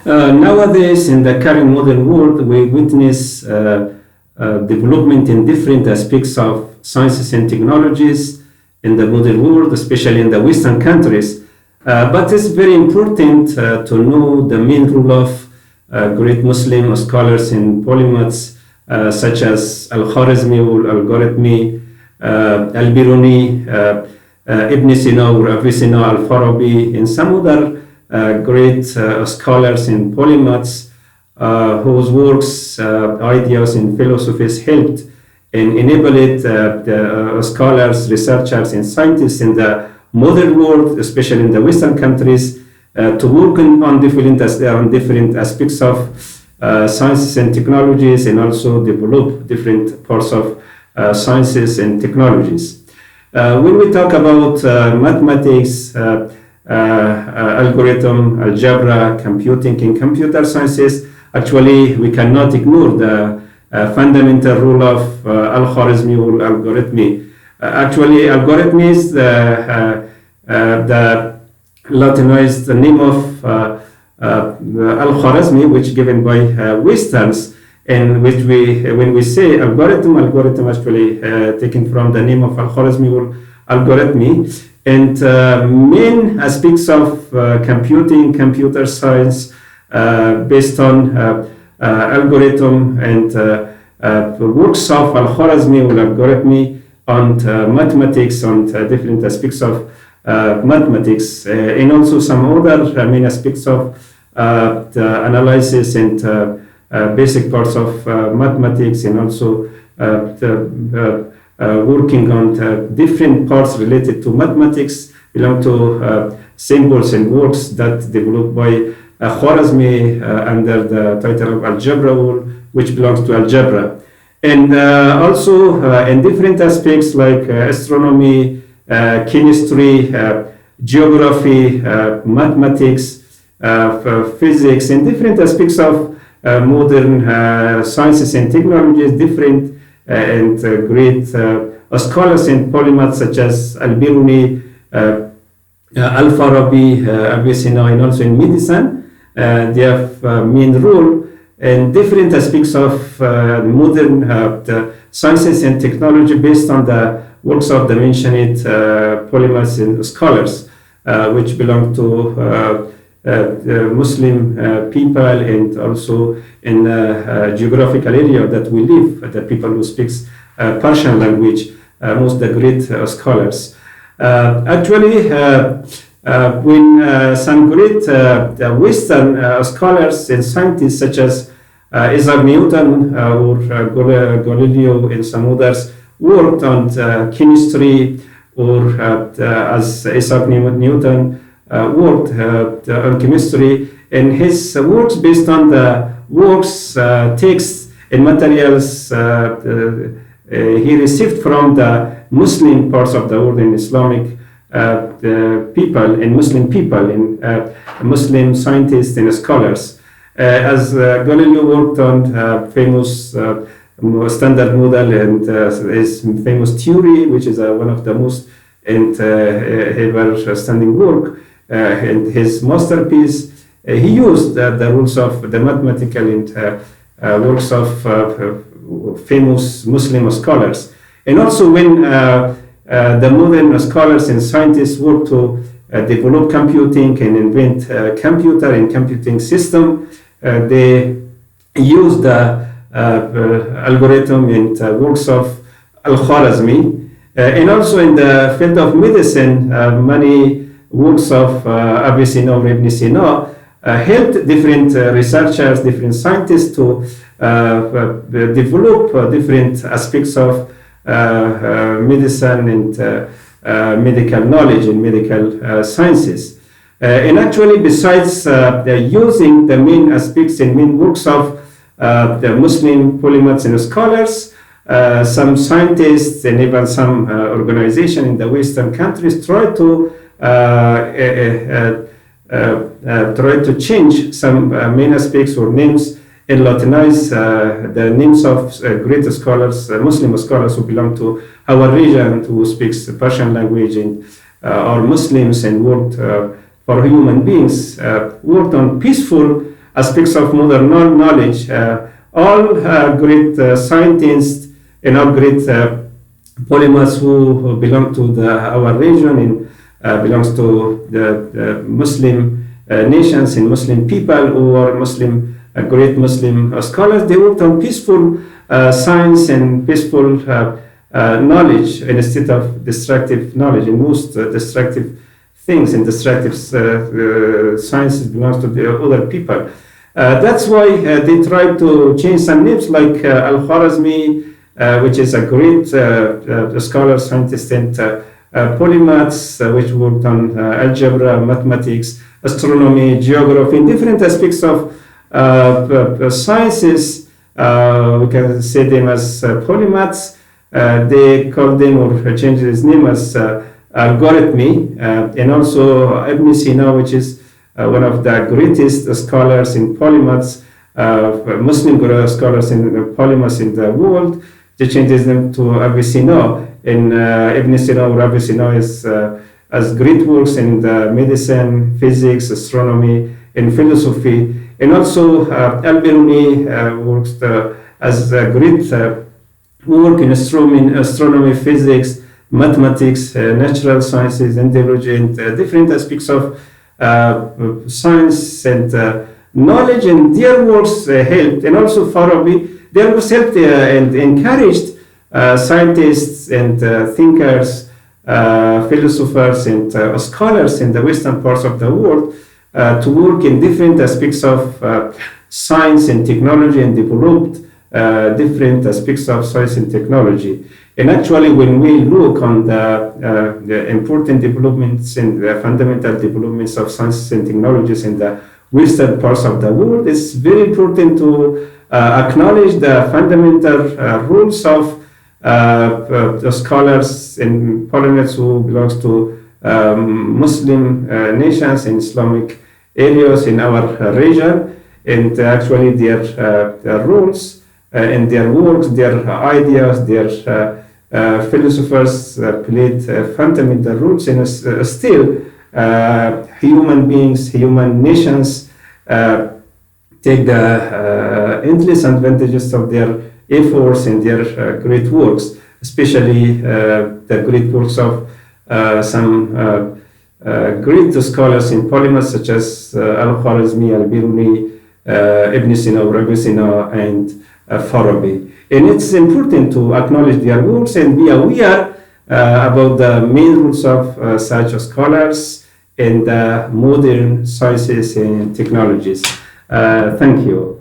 Nowadays, in the current modern world, we witness development in different aspects of sciences and technologies in the modern world, especially in the Western countries. But it's very important to know the main role of great Muslim scholars in polymaths, such as Al-Khawrazmi or Algorithmi, Al-Biruni, Ibn-Sina or Avicenna, Al-Farabi, and some other great scholars in polymaths whose works, ideas, and philosophies helped and enabled the scholars, researchers, and scientists in the modern world, especially in the Western countries, to work on different aspects of sciences and technologies, and also develop different parts of sciences and technologies. When we talk about mathematics, algorithm, algebra, computing, and computer sciences, actually we cannot ignore the fundamental role of Al-Khawrazmi or Algorithmi. Actually, Algorithmi is the Latinized name of Al-Khawrazmi, which given by Westerns, and which when we say algorithm actually taken from the name of Al-Khawrazmi or Algorithmi, and main aspects of computing, computer science, based on algorithm and works of Al-Khawrazmi or Algorithmi on mathematics, on different aspects of mathematics, and also some other main aspects of the analysis and basic parts of mathematics, and also working on different parts related to mathematics belong to symbols and works that developed by Khawrazmi under the title of Algebra, which belongs to algebra. And also in different aspects like astronomy, chemistry, geography, mathematics, physics, and different aspects of modern sciences and technologies, different and great scholars and polymaths such as Al-Biruni, Al-Farabi, Avicenna, and also in medicine. They have main role in different aspects of modern sciences and technology based on the works of the mentioned polymaths and scholars, which belong to Muslim people, and also in geographical area that we live, the people who speaks Persian language, most of the great scholars. Actually, when some great Western scholars and scientists such as Isaac Newton or Galileo and some others worked on chemistry, or as Isaac Newton worked on chemistry, and his works based on the works, texts, and materials he received from the Muslim parts of the world, in Islamic people and Muslim people, and Muslim scientists and scholars. As Galileo worked on famous standard model and his famous theory, which is one of the most and ever standing work, and his masterpiece, he used the rules of the mathematical and works of famous Muslim scholars. And also when the modern scholars and scientists work to develop computing and invent computer and computing system, they use the algorithm and works of Al-Khawrazmi. And also in the field of medicine, many works of Avicenna or Ibn-Sina helped different researchers, different scientists to develop different aspects of medicine and medical knowledge and medical sciences. And actually, besides using the main aspects and main works of the Muslim polymaths and scholars, some scientists and even some organizations in the Western countries try to change some main aspects or names and Latinize the names of great scholars, Muslim scholars who belong to our region, who speaks the Persian language, and are Muslims and worked for human beings, worked on peaceful aspects of modern knowledge. All great scientists and all great polymaths who belong to our region and belongs to the Muslim nations and Muslim people who are Muslim, great Muslim scholars, they worked on peaceful science and peaceful knowledge instead of destructive knowledge. And most destructive things and destructive sciences belongs to the other people. That's why they tried to change some names like Al-Khawrazmi, which is a great scholar, scientist, and Polymaths, which worked on algebra, mathematics, astronomy, geography, and different aspects of sciences. We can say them as Polymaths. They called them or changed his name as Algorithmi, and also Ibn-Sina, which is one of the greatest scholars in Polymaths, Muslim scholars in Polymaths in the world. They changed his name to Avicenna. And Ibn-Sina or Avicenna has great works in the medicine, physics, astronomy, and philosophy. And also Al-Biruni works as a great work in astronomy, physics, mathematics, natural sciences, entomology, and different aspects of science and knowledge. And their works helped, and also Farabi, their works helped and encouraged scientists and thinkers, philosophers, and scholars in the western parts of the world to work in different aspects of science and technology, and developed different aspects of science and technology. And actually, when we look on the important developments and the fundamental developments of science and technologies in the western parts of the world, it's very important to acknowledge the fundamental rules of the scholars and polymaths who belongs to Muslim nations and Islamic areas in our region, and actually their rules and their works, their ideas, their philosophers played fundamental roles, and still human beings, human nations take the endless advantages of their efforts and their great works, especially the great works of some great scholars in polymaths such as Al-Khawrazmi, Al-Biruni, Ibn-Sina, Avicenna, and Farabi. And it's important to acknowledge their works and be aware about the main rules of such scholars and modern sciences and technologies. Thank you.